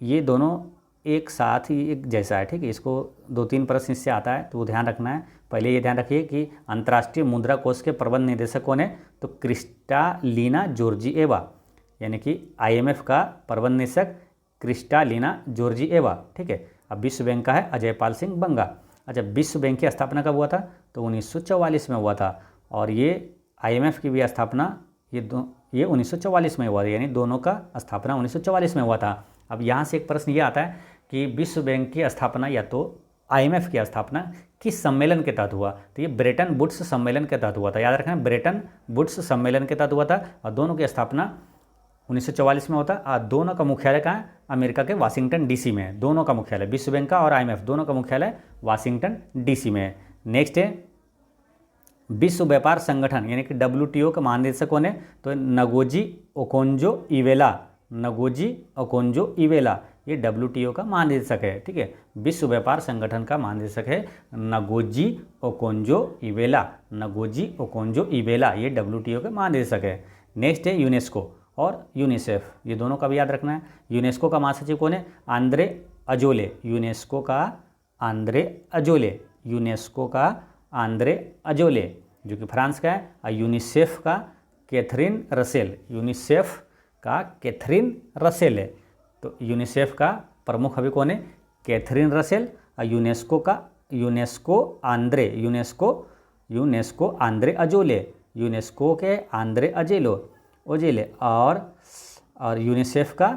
A: ये दोनों एक साथ ही एक जैसा है, ठीक है। इसको 2-3 प्रश्न इससे आता है तो वो ध्यान रखना है। पहले ये ध्यान रखिए कि अंतर्राष्ट्रीय मुद्रा कोष के प्रबंध निदेशक कौन है? तो क्रिस्टालिना जॉर्जिएवा, यानी कि आईएमएफ का प्रबंध निदेशक क्रिस्टालिना जॉर्जिएवा, ठीक है। अब विश्व बैंक का है अजय पाल सिंह बंगा। अच्छा, विश्व बैंक की स्थापना कब हुआ था? तो 1944 में हुआ था। और ये आईएमएफ की भी स्थापना ये 1944 में हुआ था, यानी दोनों का स्थापना 1944 में हुआ था। अब यहाँ से एक प्रश्न ये आता है कि विश्व बैंक की स्थापना या तो आईएमएफ की स्थापना किस सम्मेलन के तहत हुआ? तो ये ब्रेटन वुड्स सम्मेलन के तहत हुआ था। याद रखना, ब्रेटन वुड्स सम्मेलन के तहत हुआ था और दोनों की स्थापना 1944 में होता। और दोनों का मुख्यालय कहाँ है? अमेरिका के वाशिंगटन डीसी में है। दोनों का मुख्यालय, विश्व बैंक का और आईएमएफ दोनों का मुख्यालय वाशिंगटन डीसी में है। नेक्स्ट है विश्व व्यापार संगठन यानी कि WTO का महानिदेशक कौन है? तो Ngozi Okonjo Iweala, Ngozi Okonjo Iweala ये WTO का महानिदेशक है, ठीक है। विश्व व्यापार संगठन का महानिदेशक है Ngozi Okonjo Iweala, Ngozi Okonjo Iweala ये WTO के महानिदेशक है। नेक्स्ट है यूनेस्को और यूनिसेफ, ये दोनों का भी याद रखना है। यूनेस्को का महासचिव कौन है? आंद्रे अजोले, यूनेस्को का आंद्रे अजोले, यूनेस्को का आंद्रे अजोले जो कि फ्रांस का है। और यूनिसेफ का कैथरीन रसेल, यूनिसेफ का कैथरीन रसेल है। तो यूनिसेफ का प्रमुख अभी कौन है? Catherine Russell. और यूनेस्को का यूनेस्को आंद्रे अजोले, यूनेस्को के आंद्रे ओजेले और यूनिसेफ का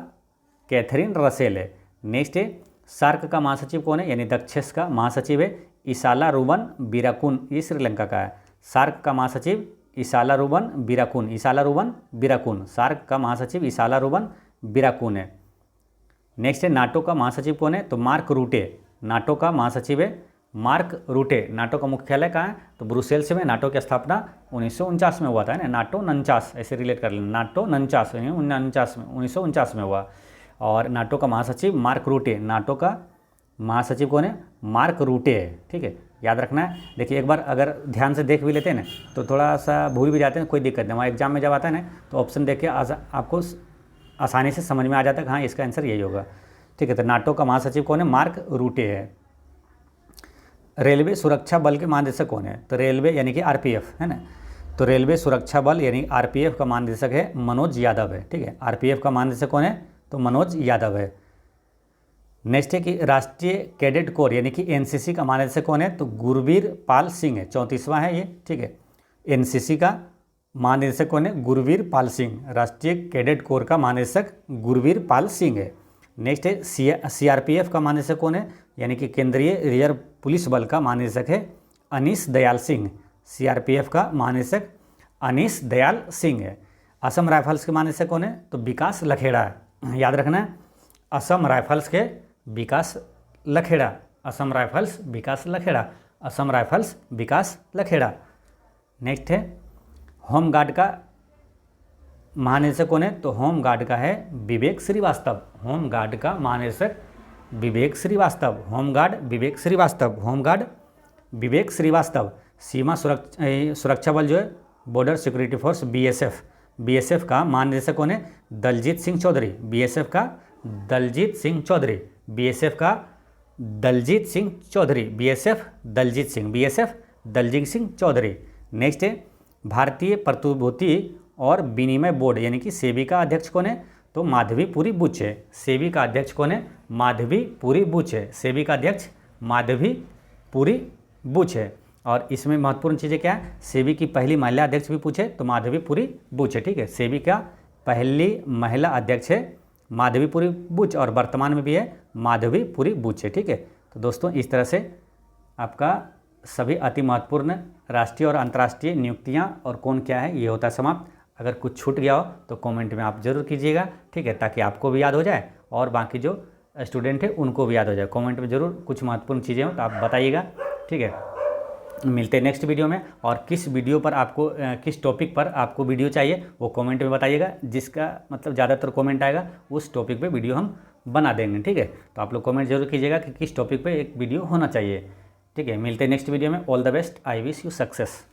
A: कैथरीन रसेल है। नेक्स्ट है सार्क का महासचिव कौन है? यानी दक्षिण का महासचिव है इसाला रूबन बिराकुन, ये श्रीलंका का है। सार्क का महासचिव इसाला रूबन बिराकुन, सार्क का महासचिव इसाला रूबन बिराकुन है। नेक्स्ट है नाटो का महासचिव कौन है? तो मार्क रूटे, नाटो का महासचिव है मार्क रूटे। नाटो का मुख्यालय कहाँ है? तो ब्रुसेल्स में। नाटो की स्थापना 1949 में हुआ था ना, नाटो 49 ऐसे रिलेट कर लेना, नाटो 1949 में हुआ। और नाटो का महासचिव मार्क रूटे, नाटो का महासचिव कौन है? मार्क रूटे है, ठीक है, याद रखना है। देखिए एक बार अगर ध्यान से देख भी लेते हैं ना तो थोड़ा सा भूल भी जाते हैं, कोई दिक्कत नहीं। वहाँ एग्जाम में जब आता है ना तो ऑप्शन देख के आपको आसानी से समझ में आ जाता है कि हाँ इसका आंसर यही होगा, ठीक है। तो नाटो का महासचिव कौन है? मार्क रूटे है। रेलवे सुरक्षा बल के महानिदेशक कौन है? तो रेलवे यानी कि आरपीएफ है ना, तो रेलवे सुरक्षा बल यानी आरपीएफ का महानिदेशक है मनोज यादव है, ठीक है। आरपीएफ का महानिदेशक कौन है? तो मनोज यादव है। नेक्स्ट है कि राष्ट्रीय कैडेट कोर यानी कि एनसीसी का महानिदेशक कौन है? तो गुरवीर पाल सिंह है, 34वां है ये, ठीक है। एनसीसी का महानिदेशक कौन है? गुरवीर पाल सिंह, राष्ट्रीय कैडेट कोर का महानिदेशक गुरवीर पाल सिंह है। नेक्स्ट है सीआरपीएफ का महानिदेशक कौन है? यानी कि केंद्रीय रिजर्व पुलिस बल का महानिदेशक है अनीश दयाल सिंह, सीआरपीएफ का महानिदेशक अनीश दयाल सिंह है। असम राइफल्स के महानिदेशक कौन है? तो विकास लखेड़ा है, याद रखना है। असम राइफल्स के विकास लखेड़ा, असम राइफल्स विकास लखेड़ा, असम राइफल्स विकास लखेड़ा। नेक्स्ट है होमगार्ड का महानिदेशक कौन है? तो होमगार्ड का है विवेक श्रीवास्तव। होमगार्ड का महानिदेशक विवेक श्रीवास्तव, होमगार्ड विवेक श्रीवास्तव, होमगार्ड विवेक श्रीवास्तव। सीमा सुरक्षा बल जो है border security force BSF, BSF का महानिदेशक कौन है? दलजीत सिंह चौधरी, बीएसएफ का दलजीत सिंह चौधरी, बीएसएफ का Daljit Singh Chaudhary, BSF Daljit Singh, BSF Daljit Singh Chaudhary. Next है भारतीय प्रतिभूति और विनिमय बोर्ड यानी कि सेबी का अध्यक्ष कौन है? तो माधवीपुरी बुच है। सेबी का अध्यक्ष कौन है? माधवीपुरी बुच है। सेबी का अध्यक्ष माधवीपुरी बुच है। और इसमें महत्वपूर्ण चीज़ें क्या है? सेबी की पहली महिला अध्यक्ष भी पूछे तो माधवीपुरी बुच है। ठीक है, सेबी का पहली महिला अध्यक्ष है माधवीपुरी बुच और वर्तमान में भी है माधवीपुरी बुच है। ठीक है, तो दोस्तों इस तरह से आपका सभी अति महत्वपूर्ण राष्ट्रीय और अंतर्राष्ट्रीय नियुक्तियां और कौन क्या है ये होता है समाप्त। अगर कुछ छूट गया हो तो कमेंट में आप जरूर कीजिएगा। ठीक है, ताकि आपको भी याद हो जाए और बाकी जो स्टूडेंट है उनको भी याद हो जाए। कमेंट में जरूर कुछ महत्वपूर्ण चीज़ें हो तो आप बताइएगा। ठीक है, मिलते हैं नेक्स्ट वीडियो में। और किस वीडियो पर आपको किस टॉपिक पर आपको वीडियो चाहिए वो कमेंट में बताइएगा। जिसका मतलब ज़्यादातर कमेंट आएगा उस टॉपिक पे वीडियो हम बना देंगे। ठीक है, तो आप लोग कमेंट जरूर कीजिएगा कि किस टॉपिक पे एक वीडियो होना चाहिए। ठीक है, मिलते हैं नेक्स्ट वीडियो में। All the best, I wish you success.